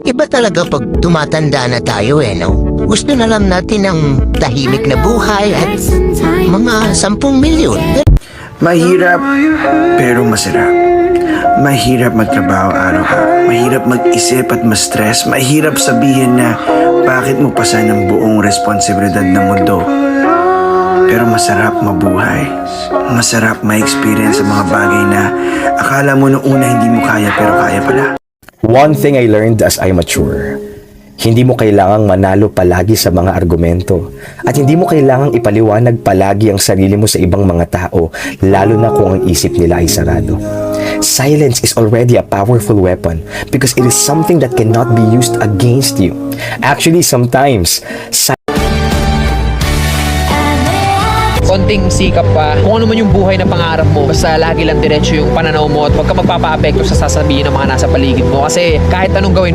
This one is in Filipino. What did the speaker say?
Iba talaga pag tumatanda na tayo no? Gusto na lang natin ng tahimik na buhay at mga 10 milyon. Mahirap, pero masarap. Mahirap magtrabaho araw-araw. Mahirap mag-isip at ma-stress. Mahirap sabihin na bakit mo pasan ang buong responsibilidad ng mundo. Pero masarap mabuhay. Masarap ma-experience ang mga bagay na akala mo noong una hindi mo kaya pero kaya pala. One thing I learned as I mature, hindi mo kailangang manalo palagi sa mga argumento at hindi mo kailangang ipaliwanag palagi ang sarili mo sa ibang mga tao, lalo na kung ang isip nila ay sarado. Silence is already a powerful weapon because it is something that cannot be used against you. Actually, sometimes, konting sikap pa, kung ano man yung buhay na pangarap mo, basta lagi lang diretso yung pananaw mo at huwag ka magpapaapekto sa sasabihin ng mga nasa paligid mo kasi kahit anong gawin mo,